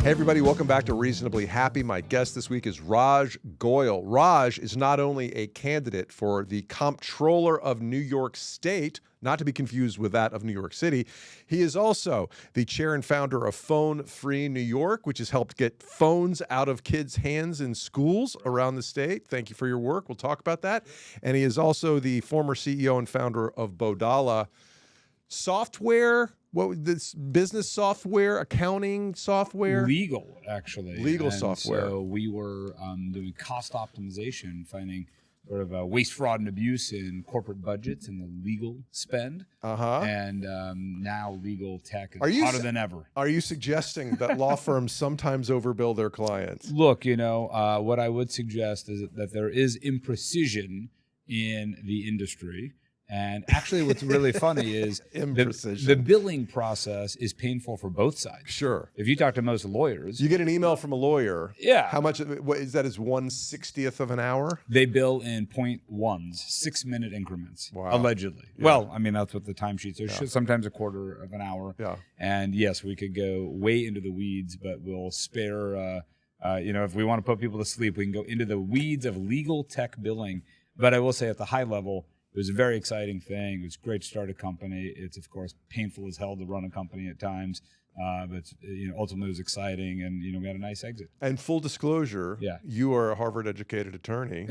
Hey everybody, welcome back to Reasonably Happy. My guest this week is Raj Goyle. Raj is not only a candidate for the Comptroller of New York State, not to be confused with that of New York City, he is also the chair and founder of Phone Free New York, which has helped get phones out of kids' hands in schools around the state. Thank you for your work. We'll talk about that. And he is also the former CEO and founder of Bodhala software. What this business software, accounting software? Legal, actually. Legal software. So we were doing cost optimization, finding sort of waste, fraud, and abuse in corporate budgets and the legal spend. And now legal tech is hotter than ever. Are you suggesting that law firms sometimes overbill their clients? Look, what I would suggest is that there is imprecision in the industry. And actually, what's really funny is the billing process is painful for both sides. Sure. If you talk to most lawyers, you get an email from a lawyer. Yeah. How much is that? Is 1/60th of an hour? They bill in 0.1s, 6-minute increments, wow. Allegedly. Yeah. Well, I mean, that's what the timesheets are. Yeah. Sometimes a quarter of an hour. Yeah. And yes, we could go way into the weeds, but we'll spare. If we want to put people to sleep, we can go into the weeds of legal tech billing. But I will say, at the high level, it was a very exciting thing. It was great to start a company. It's, of course, painful as hell to run a company at times, but ultimately it was exciting, and we had a nice exit. And full disclosure, you are a Harvard-educated attorney.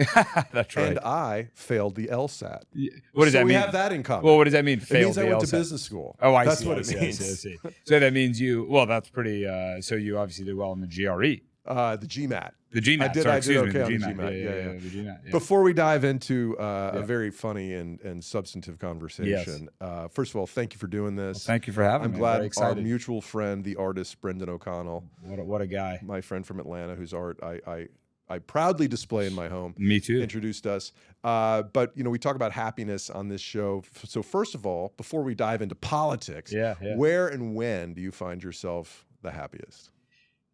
That's right. And I failed the LSAT. What does that mean? We have that in common. Well, what does that mean? It means I went to business school. Oh, I see. That's what it means. I see. So that means that's pretty. So you obviously did well in the GRE. The GMAT. The GMAT. I did okay on the GMAT. Yeah. The GMAT. Yeah. Before we dive into a very funny and substantive conversation, first of all, thank you for doing this. Well, thank you for having me. I'm glad our mutual friend, the artist Brendan O'Connell, what a guy, my friend from Atlanta, whose art I proudly display in my home. Me too. Introduced us. But we talk about happiness on this show. So first of all, before we dive into politics, where and when do you find yourself the happiest?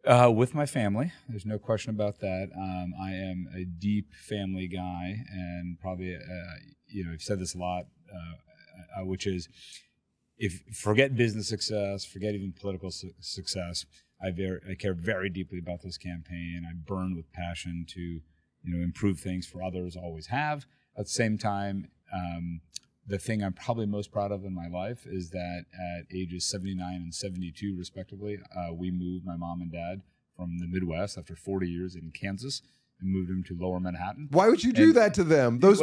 With my family, there's no question about that. I am a deep family guy, and probably, I've said this a lot, which is, forget business success, forget even political success. I care very deeply about this campaign. I burn with passion to, improve things for others. Always have. At the same time, the thing I'm probably most proud of in my life is that at ages 79 and 72, respectively, we moved my mom and dad from the Midwest after 40 years in Kansas and moved them to Lower Manhattan. Why would you do that to them? Those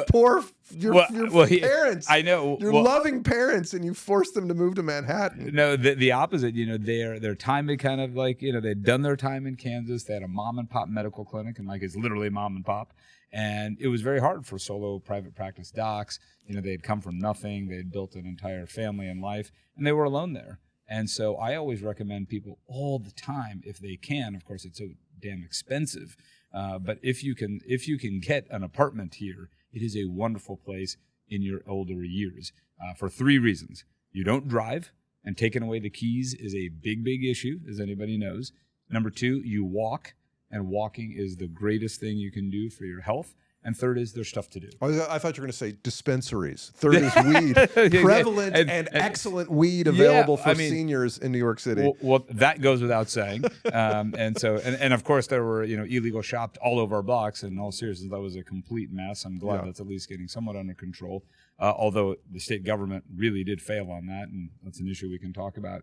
your parents. I know. Your loving parents, and you forced them to move to Manhattan. No, the opposite. Their time had kind of they'd done their time in Kansas. They had a mom and pop medical clinic, and it's literally mom and pop. And it was very hard for solo private practice docs. They had come from nothing. They had built an entire family and life, and they were alone there. And so I always recommend people all the time, if they can. Of course, it's so damn expensive. But if you can get an apartment here, it is a wonderful place in your older years for 3 reasons. You don't drive, and taking away the keys is a big, big issue, as anybody knows. Number 2, you walk. And walking is the greatest thing you can do for your health. And third is there's stuff to do. I thought you were going to say dispensaries. Third is weed. Prevalent and excellent weed available for seniors in New York City. Well, that goes without saying. And of course there were illegal shops all over our blocks. And in all seriousness, that was a complete mess. I'm glad that's at least getting somewhat under control. Although the state government really did fail on that, and that's an issue we can talk about.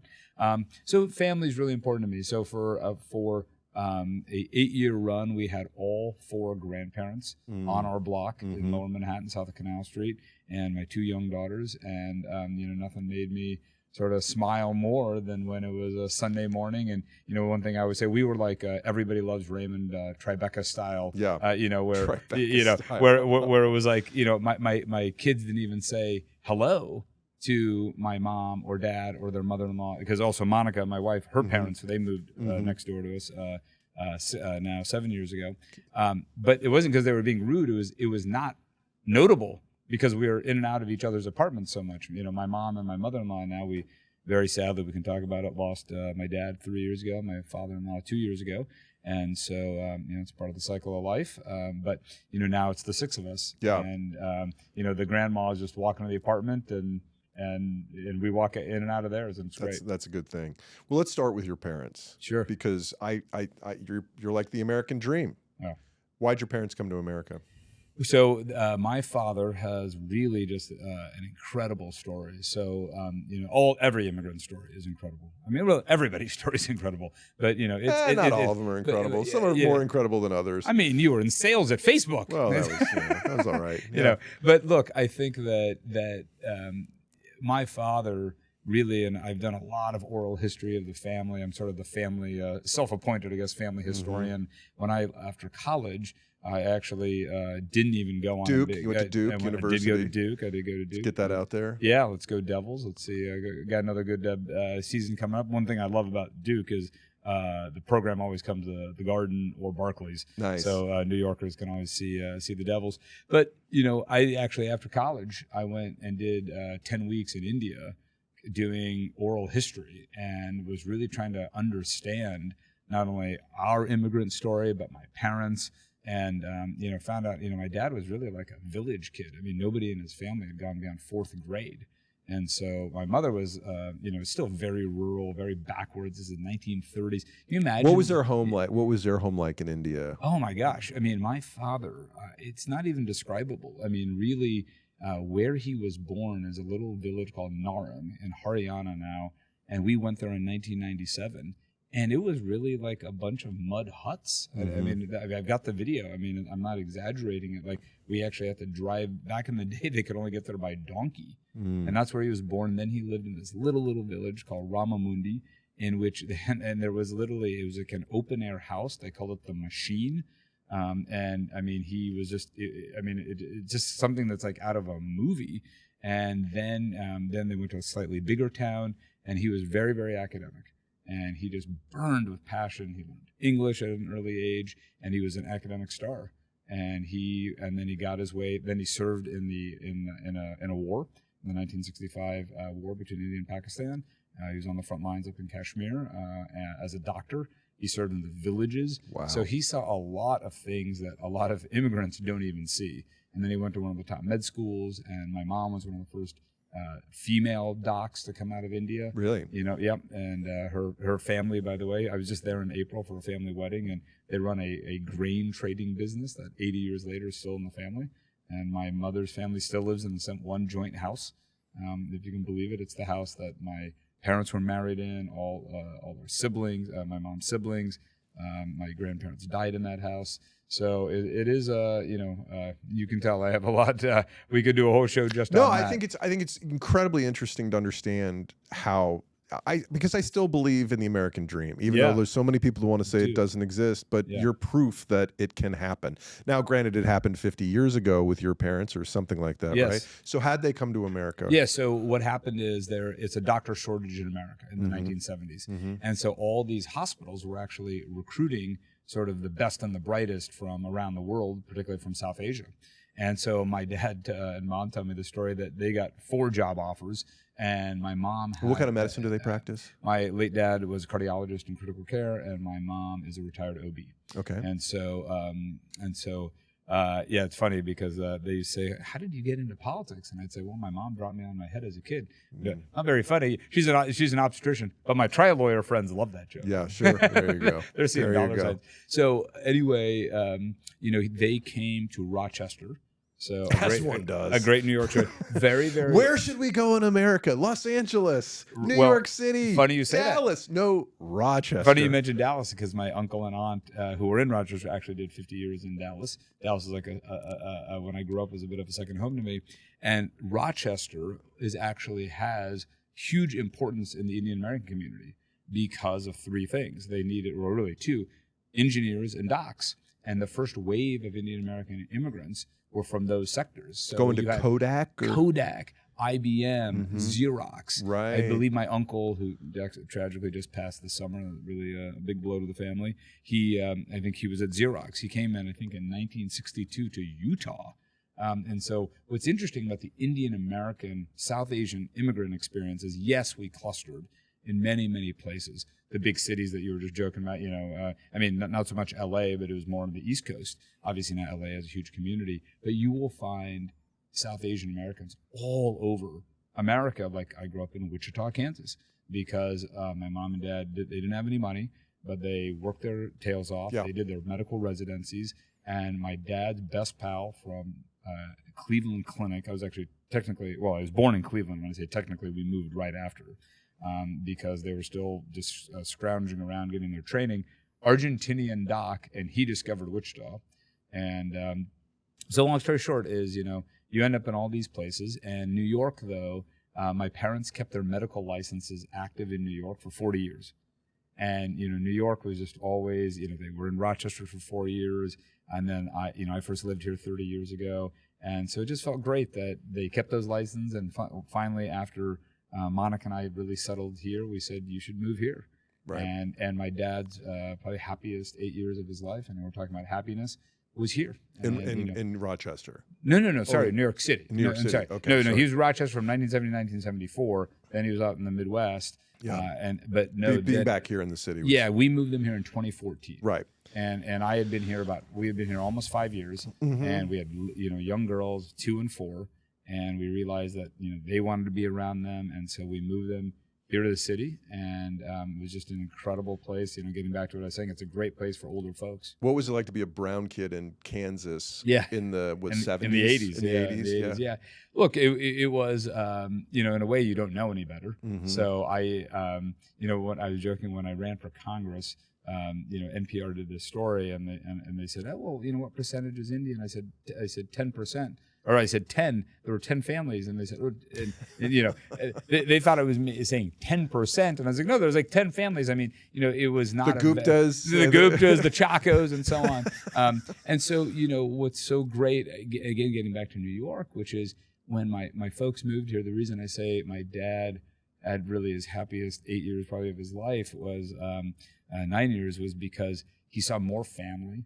So family is really important to me. So for a 8-year run, we had all 4 grandparents on our block in Lower Manhattan, south of Canal Street, and my 2 young daughters. And nothing made me sort of smile more than when it was a Sunday morning. And one thing I would say, we were like Everybody Loves Raymond, Tribeca style. Where it was like my kids didn't even say hello to my mom or dad or their mother-in-law, because also Monica, my wife, her parents, they moved next door to us now 7 years ago. But it wasn't because they were being rude. It was not notable because we were in and out of each other's apartments so much. My mom and my mother-in-law, now we, very sadly, we can talk about it, lost my dad 3 years ago, my father-in-law 2 years ago. And so, it's part of the cycle of life. But, now it's the 6 of us. Yeah. And, the grandma is just walking to the apartment, and and we walk in and out of theirs, and it's great. That's a good thing. Well, let's start with your parents. Sure. Because you're like the American dream. Oh. Why'd your parents come to America? So my father has really just an incredible story. So every immigrant story is incredible. I mean, well, everybody's story is incredible, but not all of them are incredible. Some are more incredible than others. I mean, you were in sales at Facebook. Well, that was all right. Yeah. But look, I think that my father really, and I've done a lot of oral history of the family. I'm sort of the family self-appointed, I guess, family historian. When after college, I actually didn't even go on Duke. You went to Duke University. I did go to Duke. Let's get that out there. Yeah, let's go Devils. Let's see. I got another good season coming up. One thing I love about Duke is the program always comes to the Garden or Barclays. Nice. So New Yorkers can always see the Devils. But I actually after college I went and did 10 weeks in India doing oral history and was really trying to understand not only our immigrant story but my parents. And found out my dad was really like a village kid. I mean, nobody in his family had gone beyond 4th grade, and so my mother was still very rural, very backwards. This is the 1930s. Can you imagine what was their home like? What was their home like in India? Oh my gosh! I mean, my father, it's not even describable. I mean, really, where he was born is a little village called Narang in Haryana now, and we went there in 1997. And it was really like a bunch of mud huts. Mm-hmm. I mean, I've got the video. I mean, I'm not exaggerating it. Like, we actually had to drive. Back in the day, they could only get there by donkey. And that's where he was born. Then he lived in this little village called Ramamundi, in which, and there was literally, it was like an open-air house. They called it the Machine. And, I mean, he was just, it's just something that's like out of a movie. And then they went to a slightly bigger town, and he was very, very academic. And he just burned with passion. He learned English at an early age, and he was an academic star. And then he got his way. Then he served in a war, in the 1965 war between India and Pakistan. He was on the front lines up in Kashmir as a doctor. He served in the villages. Wow. So he saw a lot of things that a lot of immigrants don't even see. And then he went to one of the top med schools, and my mom was one of the first female docs to come out of India. Really? Yep. And her family, by the way, I was just there in April for a family wedding, and they run a grain trading business that 80 years later is still in the family. And my mother's family still lives in one joint house. If you can believe it, it's the house that my parents were married in, all their siblings, my mom's siblings. My grandparents died in that house. So it is, you can tell I have a lot. We could do a whole show just on that. I think it's incredibly interesting to understand how because I still believe in the American dream, even though there's so many people who want to say it doesn't exist, but you're proof that it can happen. Now, granted, it happened 50 years ago with your parents or something like that, right? So how'd they come to America? Yeah, so what happened is it's a doctor shortage in America in the 1970s. And so all these hospitals were actually recruiting sort of the best and the brightest from around the world, particularly from South Asia. And so my dad and mom tell me the story that they got 4 job offers, and my mom had, what kind of medicine do they practice? My late dad was a cardiologist in critical care, and my mom is a retired OB. Okay. And so it's funny because they say, "How did you get into politics?" And I'd say, "Well, my mom dropped me on my head as a kid." Not very funny. She's an obstetrician, but my trial lawyer friends love that joke. Yeah, sure. There you go. They're seeing dollar signs. So anyway, they came to Rochester. So one does. A great New York show. Very, very. Where should we go in America? Los Angeles, New York City, funny you say Dallas. That. No, Rochester. Funny you mentioned Dallas because my uncle and aunt who were in Rochester actually did 50 years in Dallas. Dallas is like when I grew up, was a bit of a second home to me. And Rochester has huge importance in the Indian American community because of 3 things. They needed, or really 2, engineers and docs. And the first wave of Indian American immigrants were from those sectors. So going to Kodak? Kodak, IBM, Xerox. Right. I believe my uncle, who tragically just passed this summer, really a big blow to the family, I think he was at Xerox. He came in, I think, in 1962 to Utah. And so what's interesting about the Indian American, South Asian immigrant experience is, yes, we clustered in many, many places. The big cities that you were just joking about, not so much LA, but it was more on the East Coast. Obviously now LA has a huge community, but you will find South Asian Americans all over America, like I grew up in Wichita, Kansas, because my mom and dad, they didn't have any money, but they worked their tails off. Yeah. They did their medical residencies. And my dad's best pal from Cleveland Clinic, I was actually technically, well, I was born in Cleveland. When I say technically, we moved right after because they were still just scrounging around getting their training. Argentinian doc, and he discovered Wichita. And so long story short is, you end up in all these places. And New York, though, my parents kept their medical licenses active in New York for 40 years. And, New York was just always, they were in Rochester for 4 years. And then I first lived here 30 years ago. And so it just felt great that they kept those licenses. And finally, after Monica and I really settled here, we said, you should move here. Right. And my dad's probably happiest 8 years of his life, and we're talking about happiness, was here. In Rochester? No, sorry, New York City. New York City, sorry. okay. No, he was in Rochester from 1970 to 1974, then he was out in the Midwest. Yeah. Being back here in the city. Yeah, we moved him here in 2014. Right. And we had been here almost 5 years, and we had young girls, 2 and 4, and we realized that they wanted to be around them, and so we moved them here to the city, and it was just an incredible place. Getting back to what I was saying, it's a gregreat place for older folks. What was it like to be a brown kid in Kansas? Yeah. In the 70s? In the 80s. In the 80s, yeah. Look, it was, in a way you don't know any better. So I, when I was joking when I ran for Congress, NPR did this story, and they said, oh, well, what percentage is Indian? I said 10%. Or I said 10. There were 10 families, and they said, they thought I was saying 10%, and I was like, no, there's like 10 families. I mean, it was not the Guptas, the Chacos, and so on. And so, what's so great, again, getting back to New York, which is when my folks moved here. The reason I say my dad had really his happiest 8 years probably of his life was 9 years was because he saw more family.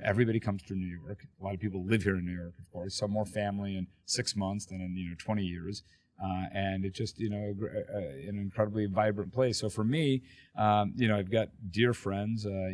Everybody comes to New York. A lot of people live here in New York, of course. Some more family in 6 months than in 20 years, and it's just an incredibly vibrant place. So for me, I've got dear friends. I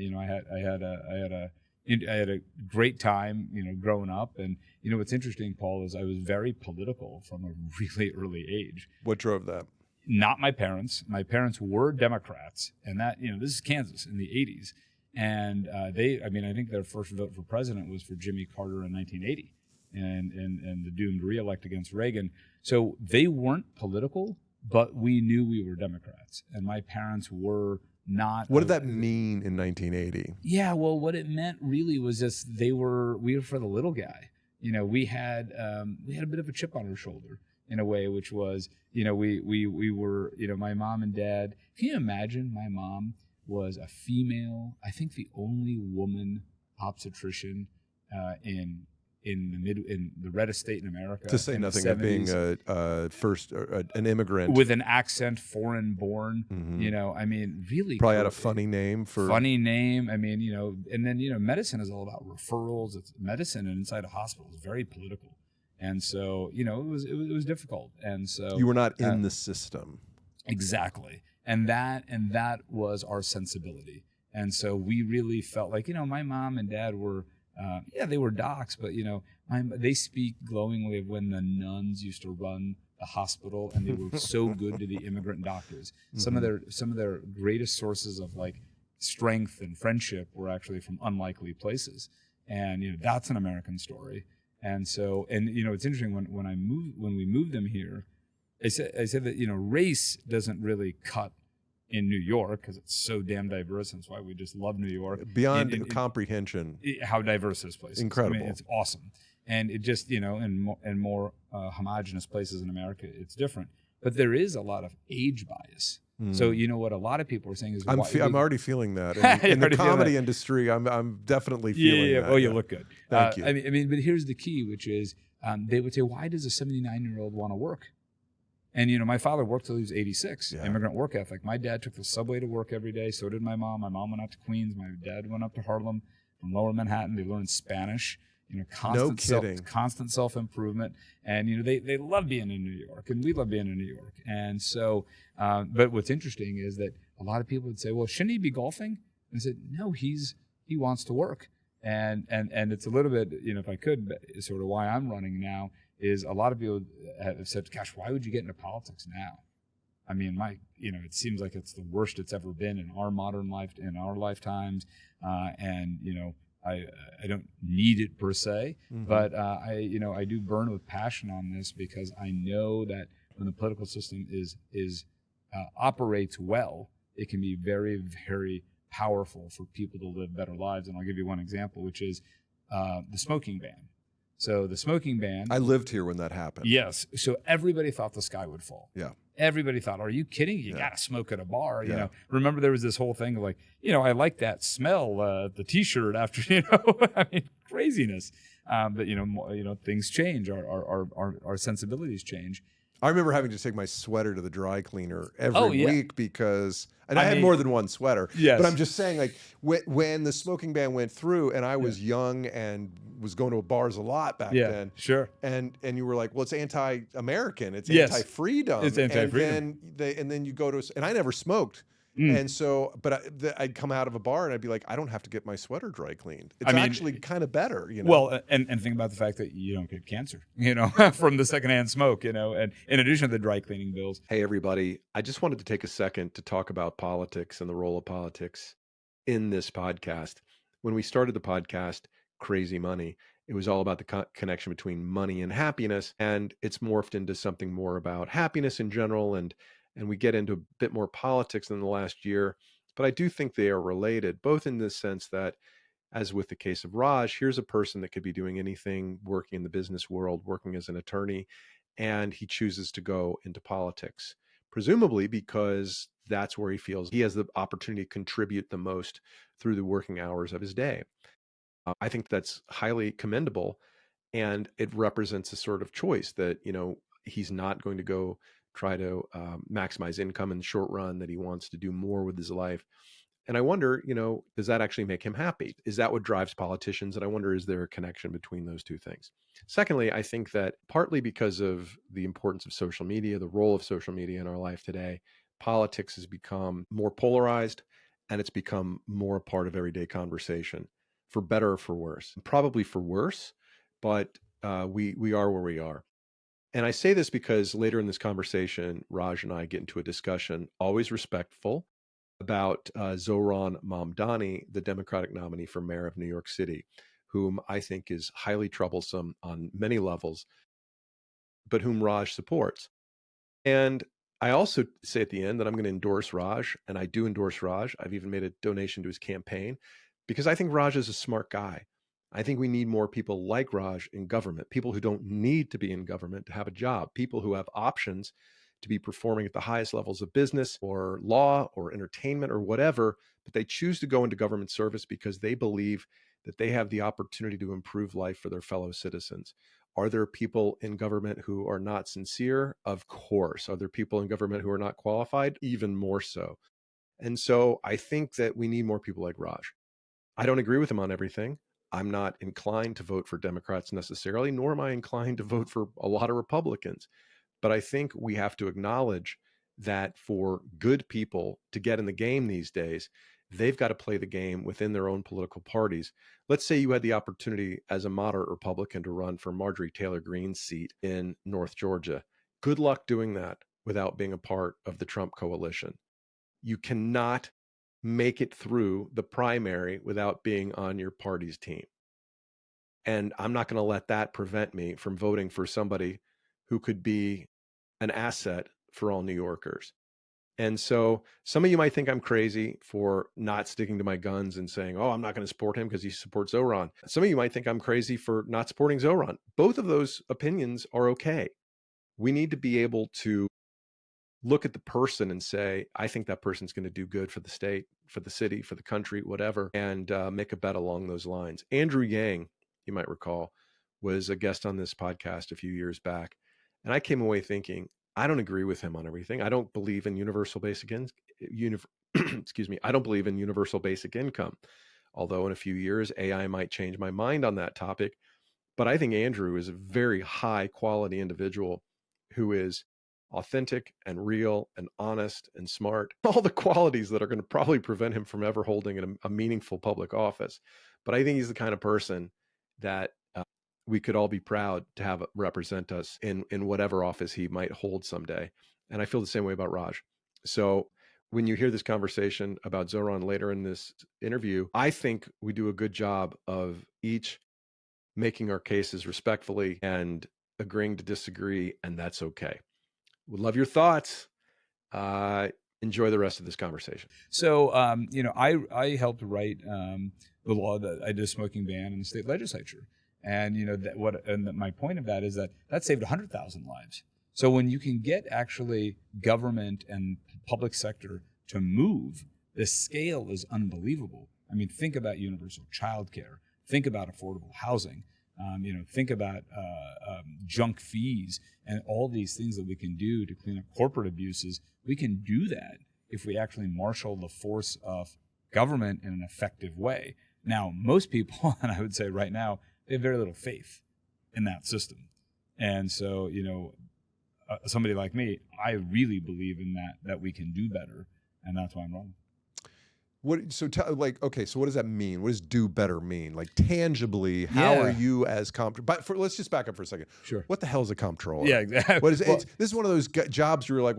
had a great time, growing up. And what's interesting, Paul, is I was very political from a really early age. What drove that? Not my parents. My parents were Democrats, and that this is Kansas in the 80s. And I think their first vote for president was for Jimmy Carter in 1980, and the doomed reelect against Reagan. So they weren't political, but we knew we were Democrats, and my parents were not. What did that mean in 1980? Yeah, well, what it meant really was just we were for the little guy. We had a bit of a chip on our shoulder in a way, which was we were my mom and dad. Can you imagine? My mom was a female, I think the only woman obstetrician in the reddest state in America. To say nothing of being an immigrant with an accent, foreign born. Really probably had a funny name. And then medicine is all about referrals. It's medicine, and inside a hospital is very political, and so it was difficult. And so you were not in the system. Exactly. And that was our sensibility. And so we really felt like, my mom and dad were, they were docs, but, they speak glowingly of when the nuns used to run the hospital, and they were so good to the immigrant doctors. Some of their greatest sources of like strength and friendship were actually from unlikely places. And, that's an American story. And so, it's interesting when we moved them here, I said that race doesn't really cut in New York because it's so damn diverse, and that's why we just love New York beyond comprehension. How diverse this place is. Incredible. I mean, it's awesome, and it just in more homogenous places in America, it's different. But there is a lot of age bias. So what a lot of people are saying is I'm already feeling that in the comedy industry. I'm definitely feeling that. Oh, you look good. Thank you. But here's the key, which is they would say, why does a 79-year-old want to work? And, my father worked till he was 86, immigrant work ethic. My dad took the subway to work every day. So did my mom. My mom went out to Queens. My dad went up to Harlem from lower Manhattan. They learned Spanish, constant self-improvement. And, they love being in New York, and we love being in New York. And so, but what's interesting is that a lot of people would say, well, shouldn't he be golfing? And I said, no, he wants to work. And it's a little bit, if I could, sort of why I'm running now. is a lot of people have said, gosh, why would you get into politics now? I mean, it seems like it's the worst it's ever been in our modern life, in our lifetimes. And, I don't need it per se, but I do burn with passion on this because I know that when the political system operates well, it can be very, very powerful for people to live better lives. And I'll give you one example, which is the smoking ban. So the smoking ban. I lived here when that happened. Yes. So everybody thought the sky would fall. Yeah. Everybody thought, are you kidding? You Yeah. got to smoke at a bar. Yeah. Remember there was this whole thing of like, I like that smell, the t-shirt after, I mean, craziness. But things change. Our sensibilities change. I remember having to take my sweater to the dry cleaner every week because, and I had more than one sweater. Yes. But I'm just saying, like, when the smoking ban went through, and I was young and was going to bars a lot back then. Sure. And you were like, well, it's anti-American, it's Yes. anti-freedom. It's anti-freedom. And then you go to, and I never smoked. And so, but I'd come out of a bar and I'd be like, I don't have to get my sweater dry cleaned. It's actually kind of better, Well, and think about the fact that you don't get cancer, from the secondhand smoke, and in addition to the dry cleaning bills. Hey, everybody. I just wanted to take a second to talk about politics and the role of politics in this podcast. When we started the podcast, Crazy Money, it was all about the connection between money and happiness. And it's morphed into something more about happiness in general. And we get into a bit more politics in the last year. But I do think they are related, both in the sense that, as with the case of Raj, here's a person that could be doing anything, working in the business world, working as an attorney, and he chooses to go into politics, presumably because that's where he feels he has the opportunity to contribute the most through the working hours of his day. I think that's highly commendable, and it represents a sort of choice that, he's not going to go try to maximize income in the short run, that he wants to do more with his life. And I wonder, does that actually make him happy? Is that what drives politicians? And I wonder, is there a connection between those two things? Secondly, I think that partly because of the importance of social media, the role of social media in our life today, politics has become more polarized, and it's become more a part of everyday conversation, for better or for worse. Probably for worse, but we are where we are. And I say this because later in this conversation, Raj and I get into a discussion, always respectful, about Zohran Mamdani, the Democratic nominee for mayor of New York City, whom I think is highly troublesome on many levels, but whom Raj supports. And I also say at the end that I'm going to endorse Raj, and I do endorse Raj. I've even made a donation to his campaign because I think Raj is a smart guy. I think we need more people like Raj in government, people who don't need to be in government to have a job, people who have options to be performing at the highest levels of business or law or entertainment or whatever, but they choose to go into government service because they believe that they have the opportunity to improve life for their fellow citizens. Are there people in government who are not sincere? Of course. Are there people in government who are not qualified? Even more so. And so I think that we need more people like Raj. I don't agree with him on everything. I'm not inclined to vote for Democrats necessarily, nor am I inclined to vote for a lot of Republicans. But I think we have to acknowledge that for good people to get in the game these days, they've got to play the game within their own political parties. Let's say you had the opportunity as a moderate Republican to run for Marjorie Taylor Greene's seat in North Georgia. Good luck doing that without being a part of the Trump coalition. You cannot make it through the primary without being on your party's team. And I'm not going to let that prevent me from voting for somebody who could be an asset for all New Yorkers. And so some of you might think I'm crazy for not sticking to my guns and saying, oh, I'm not going to support him because he supports Zohran. Some of you might think I'm crazy for not supporting Zohran. Both of those opinions are okay. We need to be able to look at the person and say, I think that person's going to do good for the state, for the city, for the country, whatever, and make a bet along those lines. Andrew Yang, you might recall, was a guest on this podcast a few years back. And I came away thinking, I don't agree with him on everything. I don't believe in universal basic excuse me. I don't believe in universal basic income. Although in a few years, AI might change my mind on that topic. But I think Andrew is a very high quality individual who is authentic and real and honest and smart, all the qualities that are going to probably prevent him from ever holding a meaningful public office. But I think he's the kind of person that we could all be proud to have represent us in whatever office he might hold someday. And I feel the same way about Raj. So when you hear this conversation about Zoran later in this interview, I think we do a good job of each making our cases respectfully and agreeing to disagree, and that's okay. Would love your thoughts. Enjoy the rest of this conversation. So, I helped write the law that I did a smoking ban in the state legislature. And, my point of that is that saved 100,000 lives. So when you can get actually government and public sector to move, the scale is unbelievable. I mean, think about universal child care. Think about affordable housing. Think about junk fees and all these things that we can do to clean up corporate abuses. We can do that if we actually marshal the force of government in an effective way. Now, most people, and I would say right now, they have very little faith in that system. And so, somebody like me, I really believe in that we can do better, and that's why I'm running. So what does that mean? What does do better mean? Like tangibly, how are you as let's just back up for a second. Sure. What the hell is a comptroller? Yeah, exactly. What is this is one of those jobs where you're like,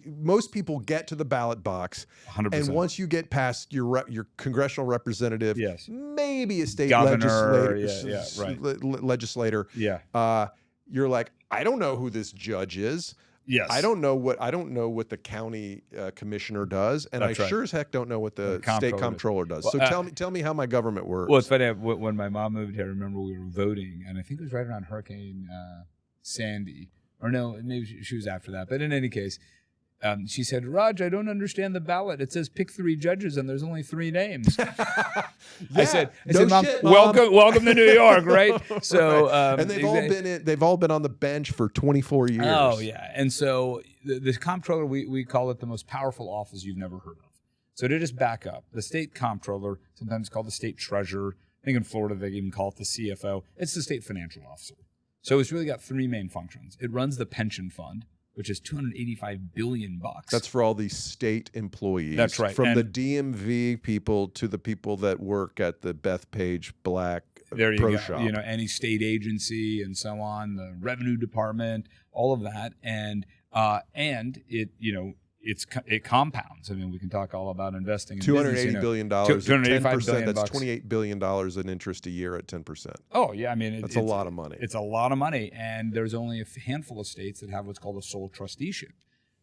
most people get to the ballot box, 100%. and once you get past your congressional representative, yes, maybe a state governor, legislator, you're like, I don't know who this judge is. Yes. I don't know what the county commissioner does, and I sure as heck don't know what the state comptroller does. Well, so tell me how my government works. Well, it's funny. When my mom moved here, I remember we were voting, and I think it was right around Hurricane Sandy. Or no, maybe she was after that. But in any case, she said, Raj, I don't understand the ballot. It says pick 3 judges, and there's only 3 names. I said, Mom, welcome to New York, right? So, and they've all been on the bench for 24 years. Oh yeah, and so the comptroller, we call it the most powerful office you've never heard of. So to just back up, the state comptroller, sometimes called the state treasurer. I think in Florida they even call it the CFO. It's the state financial officer. So it's really got 3 main functions. It runs the pension fund, which is $285 billion. That's for all the state employees. That's right. From the DMV people to the people that work at the Bethpage Black Pro Shop. Any state agency and so on, the revenue department, all of that. And it compounds. I mean, we can talk all about investing in $280 billion. $285 billion. That's $28 billion in interest a year at 10%. Oh, yeah. I mean, that's a lot of money. It's a lot of money. And there's only a handful of states that have what's called a sole trusteeship.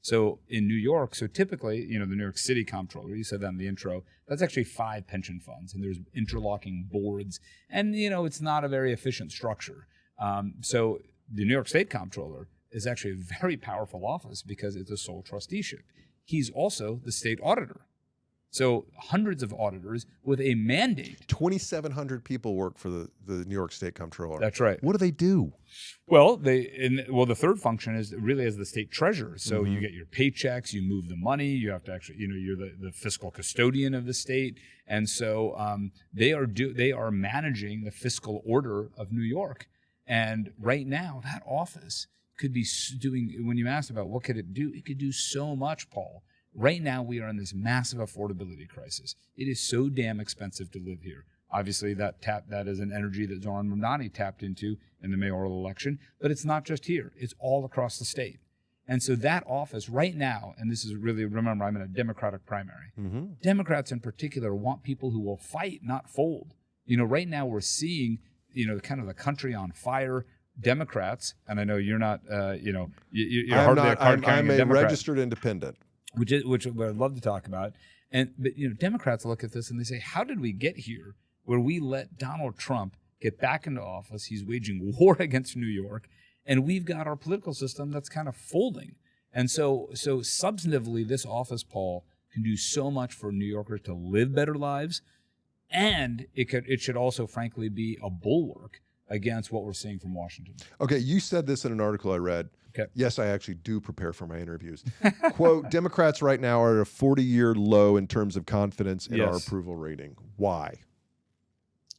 So in New York, typically, the New York City comptroller, you said that in the intro, that's actually 5 pension funds. And there's interlocking boards. And, it's not a very efficient structure. So the New York State comptroller is actually a very powerful office because it's a sole trusteeship. He's also the state auditor. So hundreds of auditors with a mandate. 2,700 people work for the New York State Comptroller. That's right. What do they do? Well, the third function is really as the state treasurer. So you get your paychecks, you move the money, you have to actually, you're the fiscal custodian of the state. And so they are managing the fiscal order of New York. And right now, that office could be doing, when you asked about what could it do, it could do so much, Paul. Right now, we are in this massive affordability crisis. It is so damn expensive to live here. Obviously, that is an energy that Zoran Mamdani tapped into in the mayoral election, but it's not just here. It's all across the state. And so that office right now, and this is really, remember, I'm in a Democratic primary. Mm-hmm. Democrats in particular want people who will fight, not fold. Right now we're seeing, kind of the country on fire. Democrats, and I know you're not, you're hardly a card-carrying I'm a Democrat. registered independent. Which I'd love to talk about. But Democrats look at this and they say, how did we get here where we let Donald Trump get back into office? He's waging war against New York, and we've got our political system that's kind of folding. And so substantively, this office, Paul, can do so much for New Yorkers to live better lives, and it should also, frankly, be a bulwark against what we're seeing from Washington. Okay, you said this in an article I read. Okay. Yes, I actually do prepare for my interviews. Quote, Democrats right now are at a 40-year low in terms of confidence in our approval rating. Why?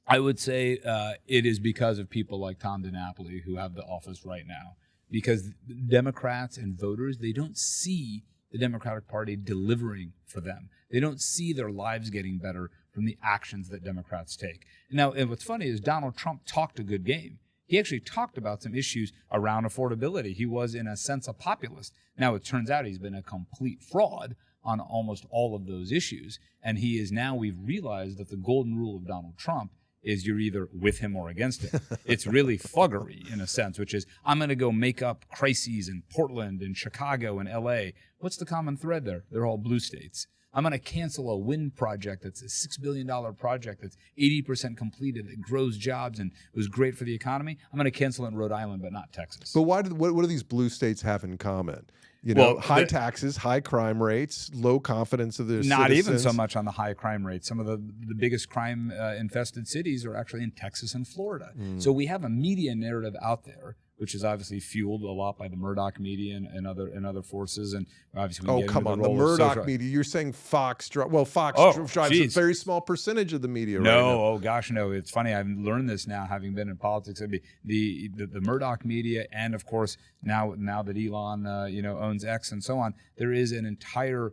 I would say it is because of people like Tom DiNapoli who have the office right now. Because Democrats and voters, they don't see the Democratic Party delivering for them. They don't see their lives getting better from the actions that Democrats take. Now, and what's funny is Donald Trump talked a good game. he actually talked about some issues around affordability. He was, in a sense, a populist. Now, it turns out he's been a complete fraud on almost all of those issues. And he is now, we've realized that the golden rule of Donald Trump is you're either with him or against him. It's really thuggery in a sense, which is, I'm going to go make up crises in Portland and Chicago and LA. What's the common thread there? They're all blue states. I'm going to cancel a wind project that's a $6 billion project that's 80% completed, that grows jobs and was great for the economy. I'm going to cancel it in Rhode Island, but not Texas. But what do these blue states have in common? You know, high taxes, high crime rates, low confidence of their citizens. Not even so much on the high crime rates. Some of the biggest crime infested cities are actually in Texas and Florida. So we have a media narrative out there, which is obviously fueled a lot by the Murdoch media and other forces. And obviously, the Murdoch media. You're saying Fox? Fox drives a very small percentage of the media. No, no. It's funny. I've learned this now, having been in politics. The Murdoch media, and of course now that Elon owns X and so on, there is an entire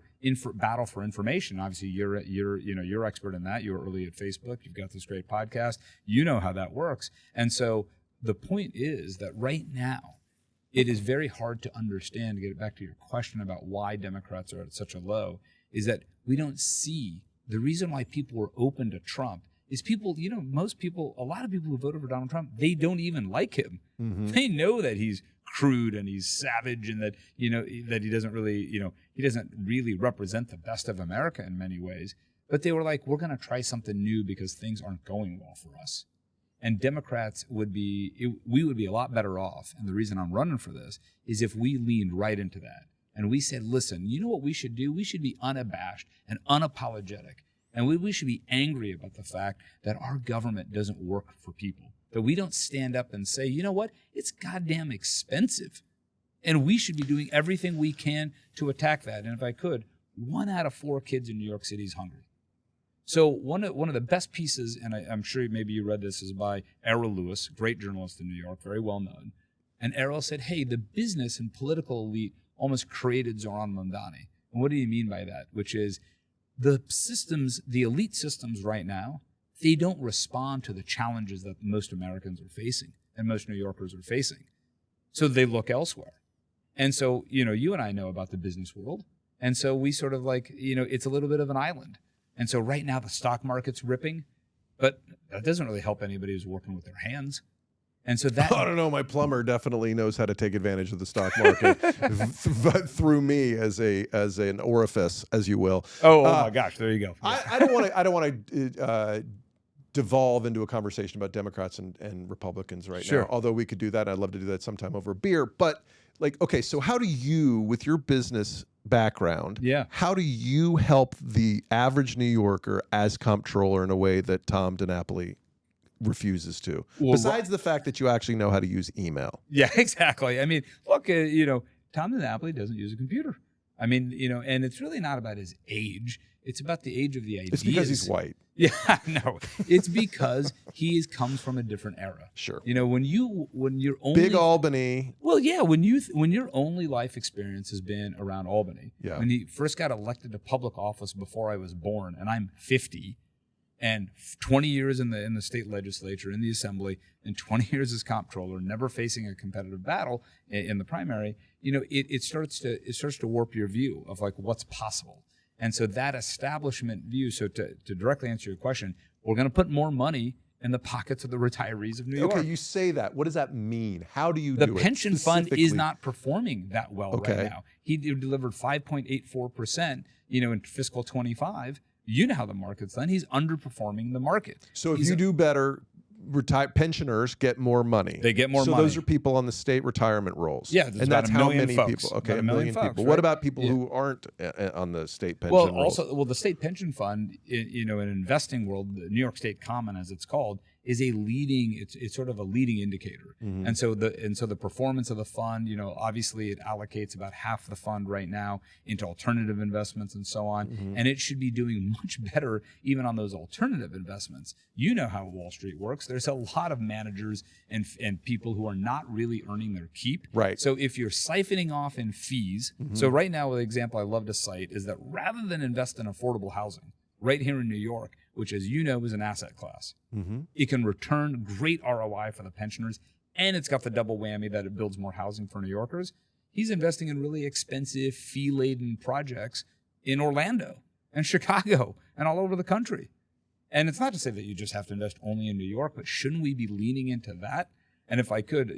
battle for information. Obviously, you're expert in that. You were early at Facebook. You've got this great podcast. You know how that works, and so. The point is that right now, it is very hard to understand, to get back to your question about why Democrats are at such a low, is that we don't see the reason why people were open to Trump is people, most people, a lot of people who voted for Donald Trump, they don't even like him. Mm-hmm. They know that he's crude and he's savage and that, that he doesn't really represent the best of America in many ways. But they were like, we're going to try something new because things aren't going well for us. And Democrats we would be a lot better off. And the reason I'm running for this is if we leaned right into that. And we said, listen, you know what we should do? We should be unabashed and unapologetic. And we should be angry about the fact that our government doesn't work for people. That we don't stand up and say, you know what? It's goddamn expensive. And we should be doing everything we can to attack that. And if I could, 1 out of 4 kids in New York City is hungry. So one of the best pieces, and I'm sure maybe you read this, is by Errol Lewis, great journalist in New York, very well known. And Errol said, hey, the business and political elite almost created Zoran Mamdani. And what do you mean by that? Which is the elite systems right now, they don't respond to the challenges that most Americans are facing and most New Yorkers are facing. So they look elsewhere. And so, you and I know about the business world. And so we sort of it's a little bit of an island. And so right now the stock market's ripping, but that doesn't really help anybody who's working with their hands. And so that I don't know. My plumber definitely knows how to take advantage of the stock market through me as an orifice, as you will. Oh my gosh, there you go. I don't want to devolve into a conversation about Democrats and Republicans right now. Although we could do that, I'd love to do that sometime over a beer. But so how do you, with your business background, how do you help the average New Yorker as comptroller in a way that Tom DiNapoli refuses to? Besides the fact that you actually know how to use email. Yeah, exactly. I mean, look, Tom DiNapoli doesn't use a computer. I mean, and it's really not about his age. It's about the age of the ideas. It's because he's white. Yeah, no. It's because he comes from a different era. Sure. When you're only big Albany. Well, yeah. When your only life experience has been around Albany. Yeah. When he first got elected to public office before I was born, and I'm 50, and 20 years in the state legislature, in the assembly, and 20 years as comptroller, never facing a competitive battle in the primary. It starts to warp your view of what's possible. And so that establishment view, so to directly answer your question, we're going to put more money in the pockets of the retirees of New York. Okay, you say that. What does that mean? How do you do it? The pension fund is not performing that well right now. He delivered 5.84%, in fiscal 25. You know how the market's done. He's underperforming the market. So if you do better, pensioners get more money. They get more money. So those are people on the state retirement rolls. Yeah, and that's how many folks. people. Okay, a million folks, people. Right? What about people who aren't on the state pension rolls? The state pension fund, in an investing world, the New York State Common, as it's called, is it's sort of a leading indicator. Mm-hmm. And so the performance of the fund, obviously it allocates about half the fund right now into alternative investments and so on. Mm-hmm. And it should be doing much better even on those alternative investments. You know how Wall Street works. There's a lot of managers and people who are not really earning their keep. Right. So if you're siphoning off in fees, so right now the example I love to cite is that rather than invest in affordable housing, right here in New York, which, as you know, is an asset class. Mm-hmm. It can return great ROI for the pensioners and it's got the double whammy that it builds more housing for New Yorkers. He's investing in really expensive, fee-laden projects in Orlando and Chicago and all over the country. And it's not to say that you just have to invest only in New York, but shouldn't we be leaning into that? And if I could,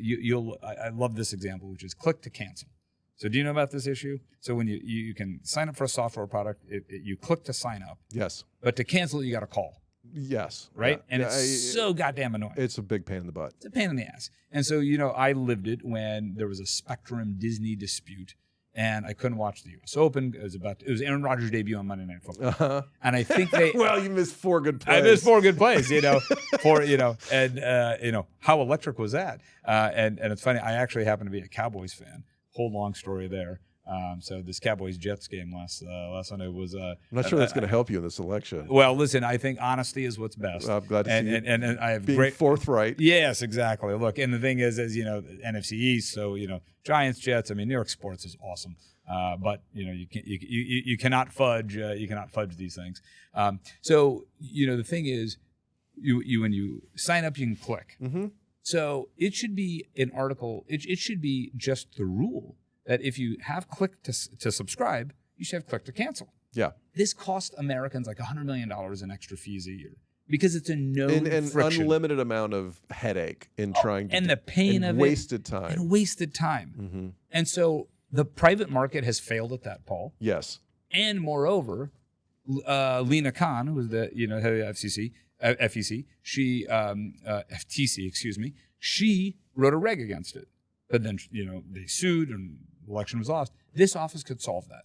I love this example, which is click to cancel. So do you know about this issue? So when you can sign up for a software product, you click to sign up. Yes. But to cancel it, you got to call. Yes. Right? Yeah. And it's so goddamn annoying. It's a big pain in the butt. It's a pain in the ass. And so, I lived it when there was a Spectrum Disney dispute, and I couldn't watch the U.S. Open. It was Aaron Rodgers' debut on Monday Night Football. Uh-huh. And I think they... Well, you missed 4 good plays. I missed 4 good plays, and how electric was that? And it's funny, I actually happen to be a Cowboys fan. Whole long story there. So this Cowboys-Jets game last Sunday was... I'm not sure that's going to help you in this election. Well, listen, I think honesty is what's best. I'm glad to see you and I have being forthright. Yes, exactly. Look, and the thing is NFC East, so, Giants, Jets, New York sports is awesome. But, you cannot fudge these things. So, the thing is, when you sign up, you can click. Mm-hmm. So it should be an article. It should be just the rule that if you have click to subscribe, you should have click to cancel. Yeah. This costs Americans like $100 million in extra fees a year because it's a known and friction. Unlimited amount of headache in trying to... And the pain and of wasted it. time. And wasted time. Mm-hmm. And so the private market has failed at that, Paul. Yes. And moreover, Lena Khan, who was the head of FEC, she FTC, excuse me, she wrote a reg against it. But then they sued and the election was lost. This office could solve that.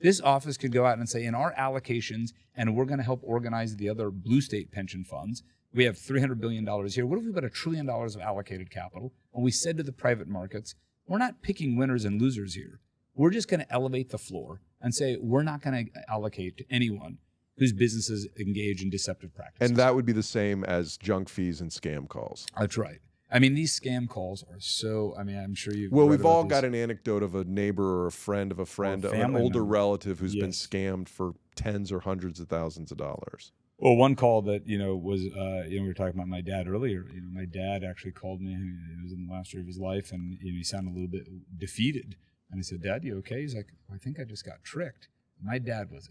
This office could go out and say, in our allocations, and we're going to help organize the other blue state pension funds. We have $300 billion here. What if we put $1 trillion of allocated capital? And we said to the private markets, we're not picking winners and losers here. We're just going to elevate the floor and say we're not going to allocate to anyone whose businesses engage in deceptive practices. And that would be the same as junk fees and scam calls. That's right. These scam calls are so, I'm sure you've... Well, we've all got an anecdote of a neighbor or a friend of a friend, or of an older member. relative who's been Yes. scammed for tens or hundreds of thousands of dollars. Well, one call that, was, we were talking about my dad earlier. My dad actually called me. He was in the last year of his life, and he sounded a little bit defeated. And I said, Dad, you okay? He's like, I think I just got tricked. My dad was,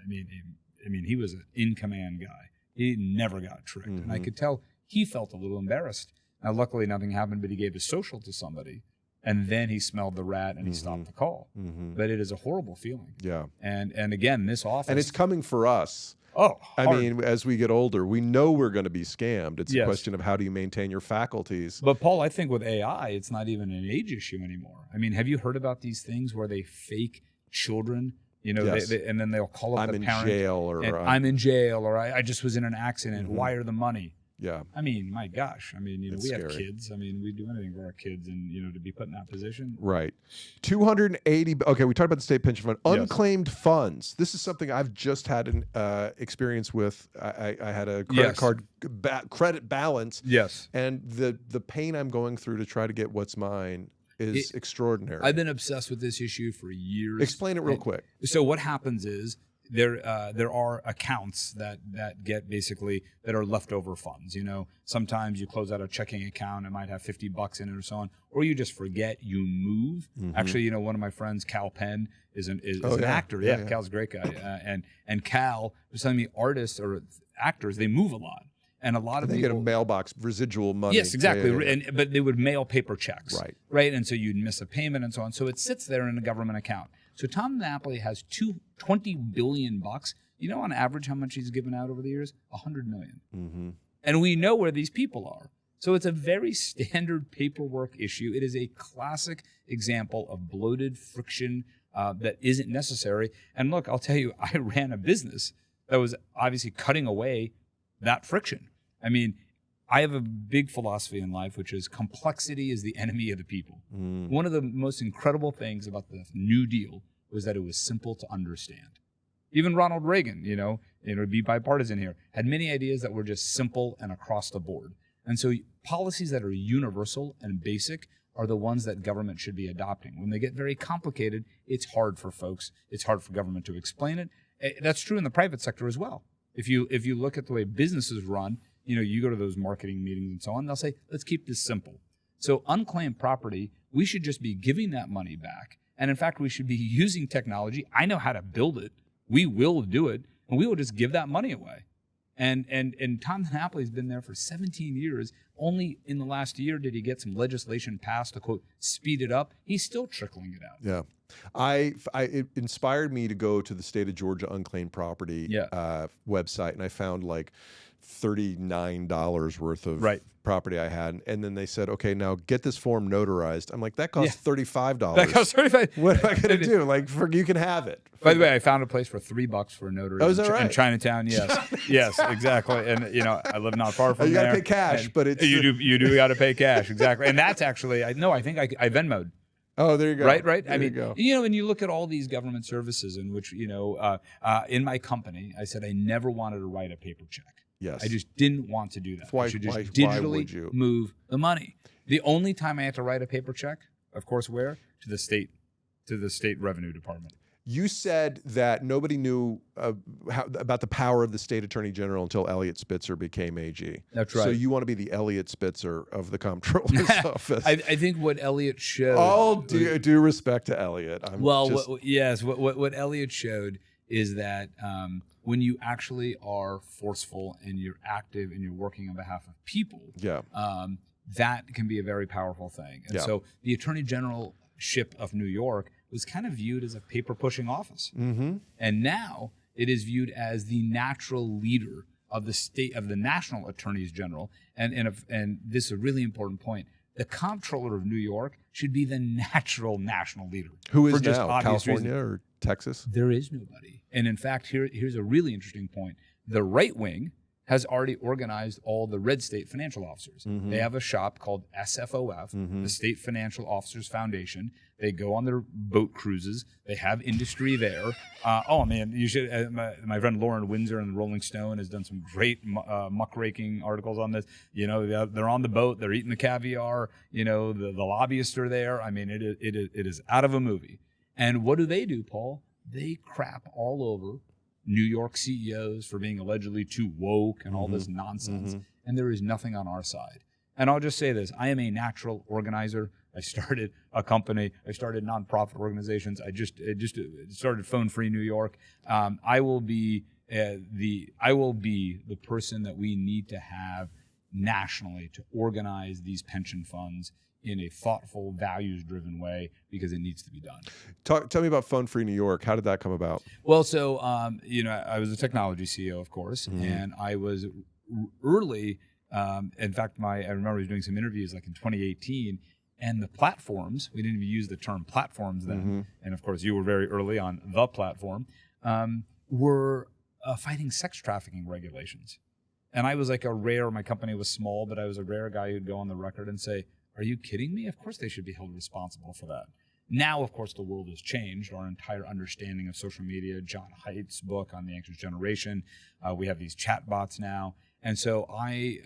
he was an in-command guy. He never got tricked. Mm-hmm. And I could tell he felt a little embarrassed. Now, luckily, nothing happened, but he gave his social to somebody, and then he smelled the rat and he stopped the call. Mm-hmm. But it is a horrible feeling. Yeah. And again, this office... And it's coming for us. Oh, hard. As we get older, we know we're going to be scammed. It's Yes. a question of how do you maintain your faculties. But, Paul, I think with AI, it's not even an age issue anymore. Have you heard about these things where they fake children? Yes. And then they'll call up I'm the in parent. jail, or I'm in jail, or I just was in an accident. Mm-hmm. Wire the money. Yeah. My gosh. It's we have scary. kids. We do anything for our kids, and to be put in that position. Right. 280. Okay, we talked about the state pension fund. Yes. Unclaimed funds. This is something I've just had an experience with. I had a credit Yes. card credit balance. Yes. And the pain I'm going through to try to get what's mine is extraordinary. I've been obsessed with this issue for years. Explain it real quick. So what happens is there are accounts that get basically that are leftover funds. Sometimes you close out a checking account, it might have $50 in it or so on, or you just forget, you move. Mm-hmm. Actually, one of my friends, Cal Penn, is an Oh, yeah. actor. Yeah, yeah. Cal's a great guy. And Cal was telling me artists or actors, they move a lot. And a lot of They people get a mailbox residual money. Yes, exactly. Yeah, yeah, yeah. But they would mail paper checks. Right. Right. And so you'd miss a payment and so on. So it sits there in a government account. So Tom Napoli has $20 billion. On average how much he's given out over the years? $100 million. Mm-hmm. And we know where these people are. So it's a very standard paperwork issue. It is a classic example of bloated friction that isn't necessary. And look, I'll tell you, I ran a business that was obviously cutting away that friction. I have a big philosophy in life, which is complexity is the enemy of the people. Mm. One of the most incredible things about the New Deal was that it was simple to understand. Even Ronald Reagan, be bipartisan here, had many ideas that were just simple and across the board. And so policies that are universal and basic are the ones that government should be adopting. When they get very complicated, it's hard for folks. It's hard for government to explain it. That's true in the private sector as well. If you look at the way businesses run, you go to those marketing meetings and so on, they'll say, let's keep this simple. So unclaimed property, we should just be giving that money back. And in fact, we should be using technology. I know how to build it. We will do it, and we will just give that money away. And Tom Napoli's been there for 17 years. Only in the last year did he get some legislation passed to, quote, speed it up. He's still trickling it out. Yeah. It inspired me to go to the state of Georgia unclaimed property website, and I found like $39 worth of property I had. And then they said, okay, now get this form notarized. I'm like, that costs $35. That costs $35. What am I going to do? Like, you can have it. By the way, I found a place for $3 for a notary in Chinatown. Yes. Yes, exactly. And, I live not far from there. You got to pay cash, but it's... You do got to pay cash, exactly. And that's actually, I think I Venmo'd. Oh, there you go. Right. There you go. When you look at all these government services in which, in my company, I said I never wanted to write a paper check. Yes. I just didn't want to do that. Why, I should just why digitally would you? move the money. The only time I had to write a paper check, of course, where? To the state revenue department. You said that nobody knew about the power of the state attorney general until Elliot Spitzer became AG. That's right. So you want to be the Elliot Spitzer of the comptroller's office. I think what Elliot showed... All due respect to Elliot. What Elliot showed is that when you actually are forceful and you're active and you're working on behalf of people, that can be a very powerful thing. And so the Attorney Generalship of New York was kind of viewed as a paper-pushing office. Mm-hmm. And now it is viewed as the natural leader of the state, of the national attorneys general. And this is a really important point. The Comptroller of New York should be the natural national leader. Who is now? California or Texas? There is nobody. And in fact, here's a really interesting point. The right wing has already organized all the red state financial officers. Mm-hmm. They have a shop called SFOF, the State Financial Officers Foundation. They go on their boat cruises. They have industry there. You should. My friend Lauren Windsor in the Rolling Stone has done some great muckraking articles on this. They're on the boat. They're eating the caviar. The lobbyists are there. I mean, it is out of a movie. And what do, Paul? They crap all over New York CEOs for being allegedly too woke and all this nonsense. Mm-hmm. And there is nothing on our side. And I'll just say this. I am a natural organizer. I started a company. I started nonprofit organizations. I just started Phone Free New York. I will be the person that we need to have nationally to organize these pension funds in a thoughtful, values-driven way, because it needs to be done. Tell me about Phone Free New York. How did that come about? Well, so I was a technology CEO, of course, and I was early. In fact, I remember I was doing some interviews like in 2018, and the platforms, we didn't even use the term platforms then, and of course you were very early on the platform, were fighting sex trafficking regulations. And I was like my company was small, but I was a rare guy who'd go on the record and say, are you kidding me? Of course they should be held responsible for that. Now, of course, the world has changed. Our entire understanding of social media, John Haidt's book on the anxious generation, we have these chatbots now. And so I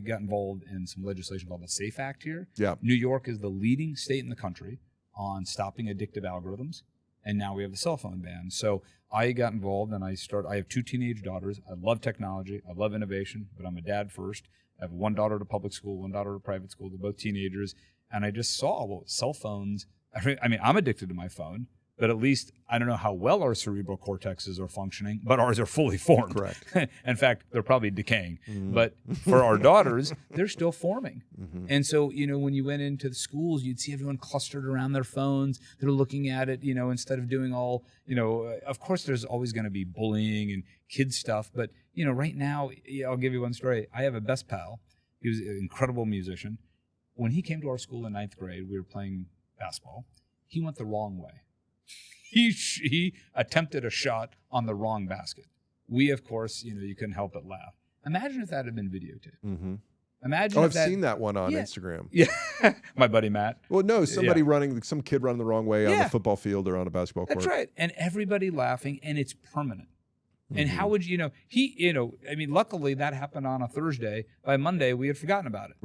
got involved in some legislation called the SAFE Act here. Yeah. New York is the leading state in the country on stopping addictive algorithms. And now we have the cell phone ban. So I got involved and I have 2 teenage daughters. I love technology. I love innovation, but I'm a dad first. I have 1 daughter to public school, 1 daughter to private school. They're both teenagers. And I just saw cell phones. I mean, I'm addicted to my phone, but at least I don't know how well our cerebral cortexes are functioning, but ours are fully formed. Correct. In fact, they're probably decaying. But for our daughters, they're still forming. And so, when you went into the schools, you'd see everyone clustered around their phones. They're looking at it, instead of doing all, of course, there's always going to be bullying and kid stuff. But, right now, I'll give you one story. I have a best pal. He was an incredible musician. When he came to our school in 9th grade, we were playing basketball. He went the wrong way. He attempted a shot on the wrong basket. We, of course, you couldn't help but laugh. Imagine if that had been videotaped. Imagine. I've seen that one on Instagram. Yeah, my buddy Matt. Well, no, some kid running the wrong way on the football field or on a basketball court. That's right, and everybody laughing, and it's permanent. And how would luckily that happened on a Thursday. By Monday, we had forgotten about it.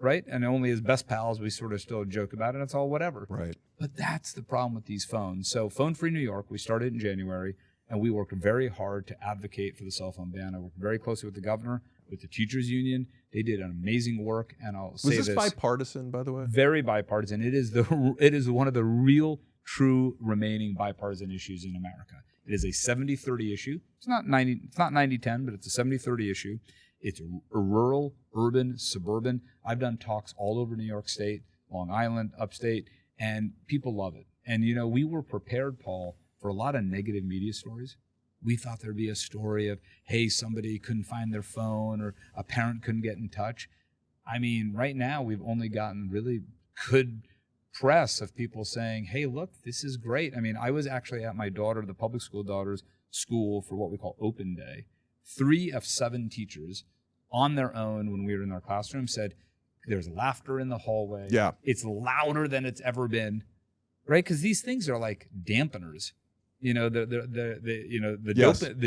Right? And only as best pals, we sort of still joke about it. And it's all whatever. Right. But that's the problem with these phones. So Phone Free New York, we started in January, and we worked very hard to advocate for the cell phone ban. I worked very closely with the governor, with the teachers union. They did an amazing work, and I'll say Was this bipartisan, by the way? Very bipartisan. It is one of the real, true remaining bipartisan issues in America. It is a 70-30 issue. It's not 90-10, but it's a 70-30 issue. It's rural, urban, suburban. I've done talks all over New York State, Long Island, upstate, and people love it. And, we were prepared, Paul, for a lot of negative media stories. We thought there'd be a story of, hey, somebody couldn't find their phone or a parent couldn't get in touch. I mean, right now we've only gotten really good press of people saying, hey, look, this is great. I mean, I was actually at my daughter, the public school daughter's school for what we call open day. 3 of 7 teachers on their own when we were in their classroom said, there's laughter in the hallway. Yeah. It's louder than it's ever been, right? Because these things are like dampeners. The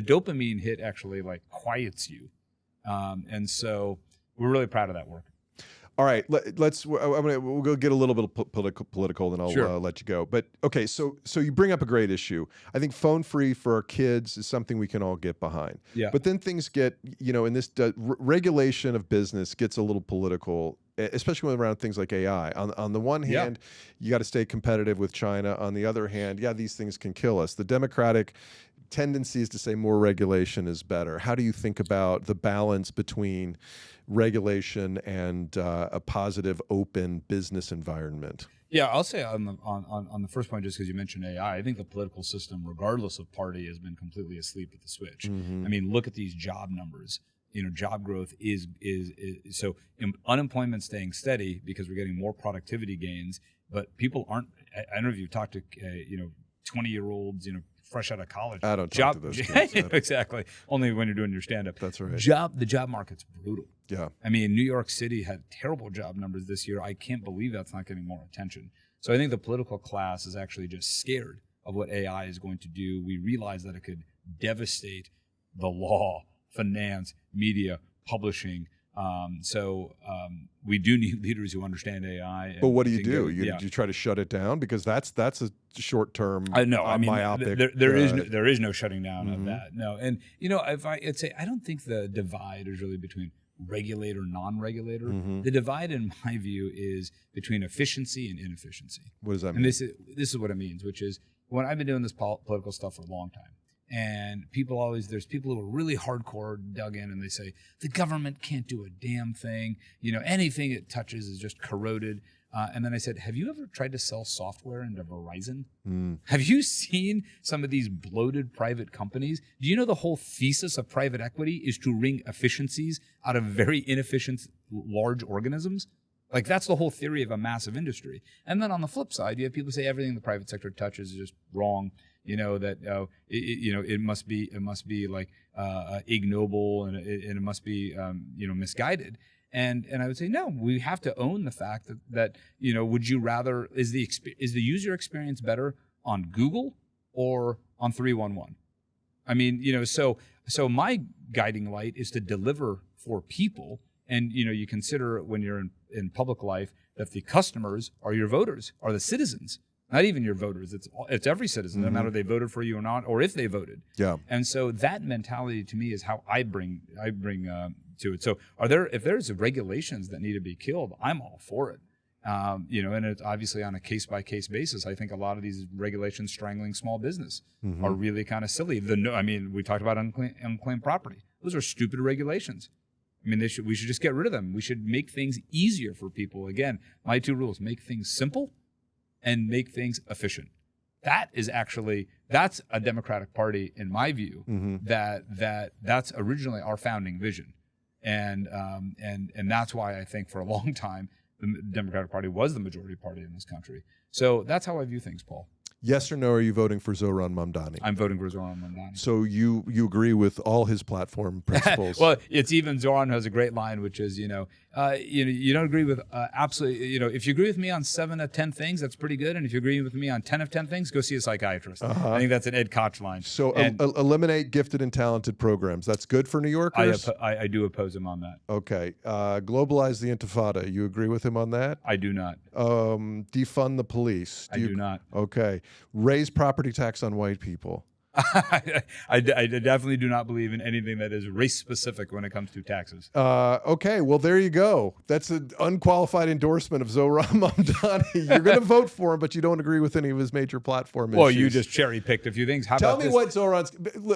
dopamine hit actually like quiets you, and so we're really proud of that work. All right, we'll go get a little bit political, then I'll Sure. let you go. But okay, so you bring up a great issue. I think phone free for our kids is something we can all get behind. Yeah. But then things get, in this regulation of business gets a little political, especially when around things like AI. On the one hand, you got to stay competitive with China. On the other hand, these things can kill us. The Democratic tendency is to say more regulation is better. How do you think about the balance between regulation and a positive, open business environment? Yeah, I'll say on the first point, just because you mentioned AI, I think the political system, regardless of party, has been completely asleep at the switch. Mm-hmm. I mean, look at these job numbers. Job growth is so unemployment staying steady because we're getting more productivity gains, but people aren't. I don't know if you've talked to 20-year-olds, fresh out of college. I don't talk to those kids. Exactly. Only when you're doing your stand-up. That's right. The job market's brutal. Yeah. I mean, New York City had terrible job numbers this year. I can't believe that's not getting more attention. So I think the political class is actually just scared of what AI is going to do. We realize that it could devastate the law, finance, media, publishing. We do need leaders who understand AI. But what do you do? You try to shut it down, because that's a short-term, myopic. There is no shutting down of that. No, and I'd say I don't think the divide is really between regulator, non-regulator. Mm-hmm. The divide, in my view, is between efficiency and inefficiency. What does that mean? And this is what it means, which is when I've been doing this political stuff for a long time. And there's people who are really hardcore dug in, and they say the government can't do a damn thing. Anything it touches is just corroded. And then I said, have you ever tried to sell software into Verizon? Have you seen some of these bloated private companies? Do you know the whole thesis of private equity is to wring efficiencies out of very inefficient large organisms? Like, that's the whole theory of a massive industry. And then on the flip side, you have people say everything the private sector touches is just wrong. It must be like ignoble, and it must be misguided. And I would say no. We have to own the fact that would you rather is the user experience better on Google or on 311? I mean, so my guiding light is to deliver for people, and you consider when you're in public life that the customers are your voters, are the citizens. Not even your voters. It's every citizen, no matter if they voted for you or not, or if they voted. Yeah. And so that mentality to me is how I bring to it. So if there's regulations that need to be killed, I'm all for it. And it's obviously on a case by case basis. I think a lot of these regulations strangling small business are really kind of silly. We talked about unclaimed property. Those are stupid regulations. I mean, we should just get rid of them. We should make things easier for people. Again, my 2 rules: make things simple and make things efficient. That's a Democratic Party, in my view, that's originally our founding vision. And that's why I think for a long time, the Democratic Party was the majority party in this country. So that's how I view things, Paul. Yes or no, are you voting for Zohran Mamdani? I'm voting for Zohran Mamdani. So you agree with all his platform principles? Well, it's even Zohran has a great line, which is, you don't agree with absolutely, if you agree with me on 7 of 10 things, that's pretty good. And if you agree with me on 10 of 10 things, go see a psychiatrist. I think that's an Ed Koch line. So eliminate gifted and talented programs. That's good for New Yorkers? I do oppose him on that. Okay. Globalize the Intifada. You agree with him on that? I do not. Defund the police. I do not. Okay. Raise property tax on white people. I definitely do not believe in anything that is race specific when it comes to taxes. Okay, well, there you go. That's an unqualified endorsement of Zohran Mamdani. You're going to vote for him, but you don't agree with any of his major platform issues. Well, you just cherry picked a few things. Tell me what Zohran's.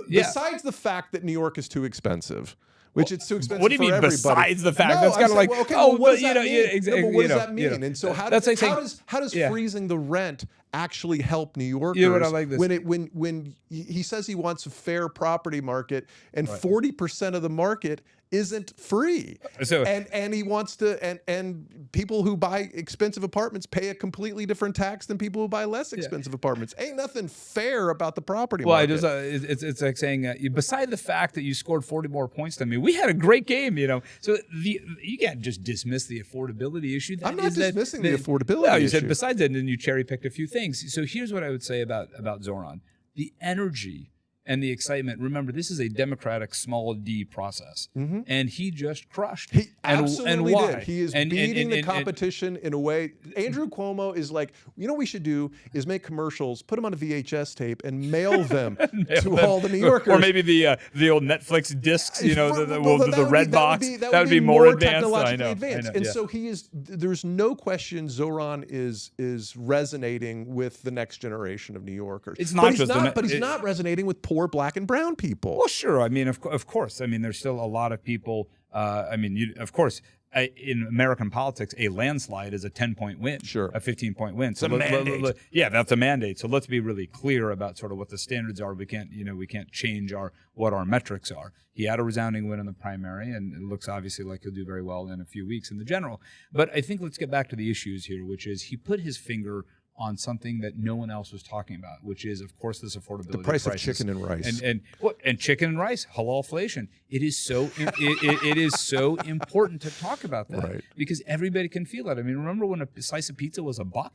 Besides the fact that New York is too expensive. Which it's too expensive. What do you mean? Everybody. Besides the fact, no, that's kind of like, what does that mean? What does that mean? You know, and so how that's does freezing the rent actually help New Yorkers? You know what I like this? When he says he wants a fair property market, and 40% of the market isn't free. So and he wants to and people who buy expensive apartments pay a completely different tax than people who buy less expensive apartments. Ain't nothing fair about the property market. It's like saying beside the fact that you scored 40 more points than me, we had a great game, So you can't just dismiss the affordability issue. I'm not dismissing the affordability issue. You said besides that, and then you cherry picked a few things. So here's what I would say about Zohran. The energy and the excitement. Remember, this is a democratic small d process, and he just crushed. He absolutely why? did. He is beating the competition in a way. Andrew Cuomo is like, what we should do is make commercials, put them on a VHS tape, and mail them to all the New Yorkers. Or maybe the old Netflix discs, the red box. That would be more advanced. Technologically advanced. And so he is. There's no question Zohran is resonating with the next generation of New Yorkers. It's not but he's not resonating with poor Black and brown people. Well, sure. I mean, of course. I mean, there's still a lot of people. Of course, in American politics, a landslide is a 10-point win, a 15-point win. So that's a mandate. So let's be really clear about sort of what the standards are. We can't change what our metrics are. He had a resounding win in the primary, and it looks obviously like he'll do very well in a few weeks in the general. But I think let's get back to the issues here, which is he put his finger on something that no one else was talking about, which is, of course, this affordability. The price of chicken and rice. And chicken and rice, halalflation. It is so it is so important to talk about that because everybody can feel it. I mean, remember when a slice of pizza was $1?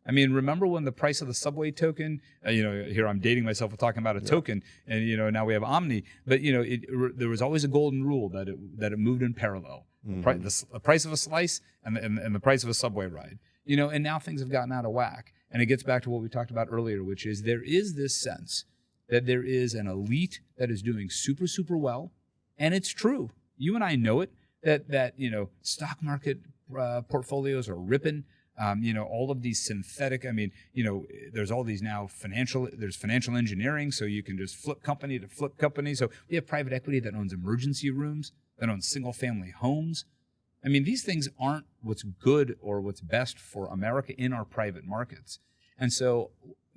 I mean, remember when the price of the subway token? Here I'm dating myself with talking about a token, and now we have Omni. But there was always a golden rule that it moved in parallel. The price of a slice and the price of a subway ride. And now things have gotten out of whack. And it gets back to what we talked about earlier, which is there is this sense that there is an elite that is doing super, super well. And it's true. You and I know it, that stock market portfolios are ripping. All of these synthetic, there's all these now there's financial engineering, so you can just flip company to flip company. So we have private equity that owns emergency rooms, that owns single family homes. I mean, these things aren't what's good or what's best for America in our private markets. And so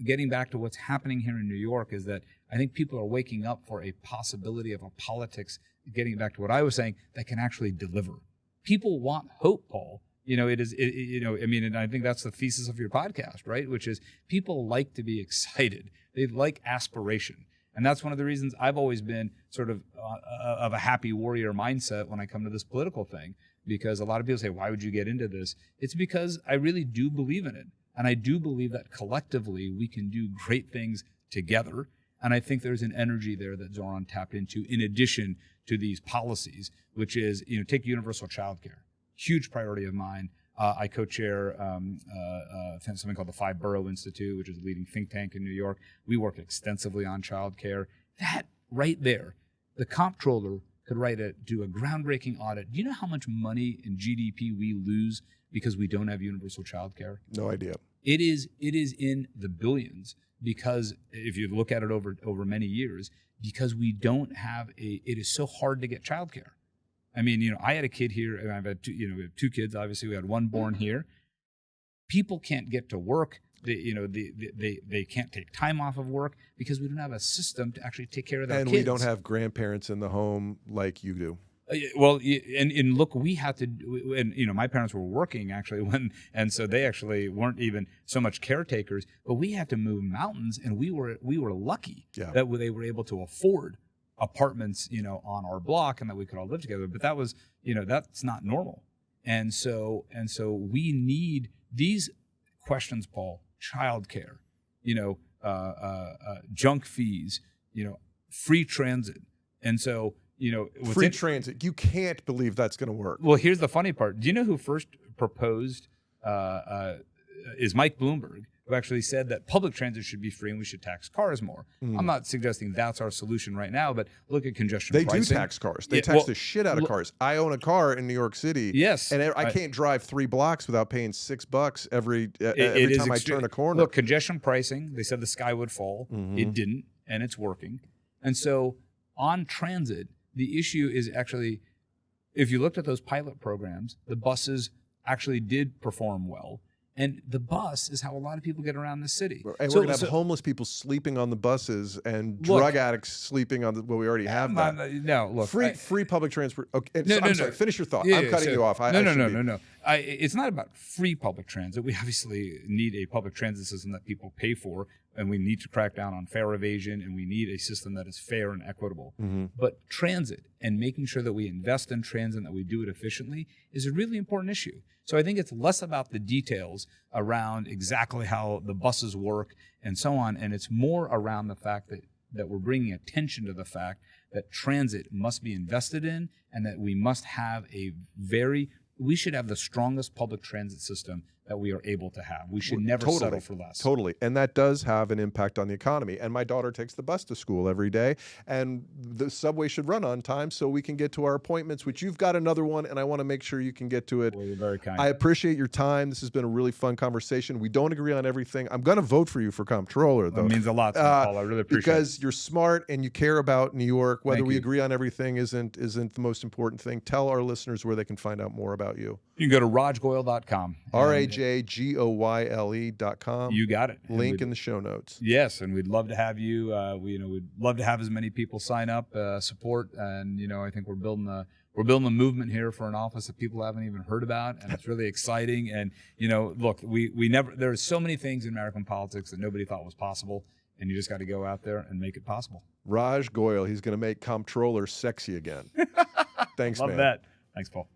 getting back to what's happening here in New York is that I think people are waking up for a possibility of a politics, getting back to what I was saying, that can actually deliver. People want hope, Paul. And I think that's the thesis of your podcast, right? Which is people like to be excited. They like aspiration. And that's one of the reasons I've always been sort of a happy warrior mindset when I come to this political thing. Because a lot of people say, why would you get into this? It's because I really do believe in it. And I do believe that collectively we can do great things together. And I think there's an energy there that Zohran tapped into in addition to these policies, which is, take universal childcare. Huge priority of mine. I co-chair something called the Five Borough Institute, which is a leading think tank in New York. We work extensively on childcare. That right there, the comptroller could do a groundbreaking audit. Do you know how much money in GDP we lose because we don't have universal child care? No idea. It is in the billions because if you look at it over many years, because we don't have it is so hard to get child care. I mean, I had a kid here, and I've had we have two kids. Obviously, we had one born here. People can't get to work. They can't take time off of work because we don't have a system to actually take care of their kids. And we don't have grandparents in the home like you do. Well, and look, we had to, and my parents were working actually and so they actually weren't even so much caretakers, but we had to move mountains, and we were lucky that they were able to afford apartments, on our block, and that we could all live together. But that was, that's not normal, and so we need these questions, Paul. Childcare, junk fees, free transit, and so. Free transit. You can't believe that's going to work. Well, here's the funny part. Do you know who first proposed is Mike Bloomberg who actually said that public transit should be free and we should tax cars more. I'm not suggesting that's our solution right now, but look at congestion They pricing. do tax cars. They tax the shit out of cars. I own a car in New York City. Yes. And I can't drive 3 blocks without paying $6 every time I turn a corner. Look, congestion pricing, they said the sky would fall. It didn't, and it's working. And so on transit, the issue is actually, if you looked at those pilot programs, the buses actually did perform well. And the bus is how a lot of people get around the city. And we're going to have homeless people sleeping on the buses and drug addicts sleeping on the, well, we already have that. No, look. Free public transport. Okay, I'm sorry, finish your thought. Yeah, I'm cutting you off. No. It's not about free public transit. We obviously need a public transit system that people pay for, and we need to crack down on fare evasion, and we need a system that is fair and equitable. But transit and making sure that we invest in transit and that we do it efficiently is a really important issue. So I think it's less about the details around exactly how the buses work and so on, and it's more around the fact that we're bringing attention to the fact that transit must be invested in and that we must have we should have the strongest public transit system that we are able to have. We should never settle for less. Totally. And that does have an impact on the economy. And my daughter takes the bus to school every day, and the subway should run on time so we can get to our appointments, which you've got another one, and I want to make sure you can get to it. Well, you're very kind. I appreciate your time. This has been a really fun conversation. We don't agree on everything. I'm going to vote for you for comptroller, though. That means a lot to me, Paul. I really appreciate it. Because you're smart and you care about New York. Whether we agree on everything isn't the most important thing. Tell our listeners where they can find out more about you. You can go to rajgoyle.com. RAJGOYLE.com. You got it. Link in the show notes. Yes, and we'd love to have you. We'd love to have as many people sign up, support, and I think we're building a movement here for an office that people haven't even heard about, and it's really exciting. And look, there's so many things in American politics that nobody thought was possible, and you just got to go out there and make it possible. Raj Goyle, he's going to make comptroller sexy again. Thanks, man. Love that. Thanks, Paul.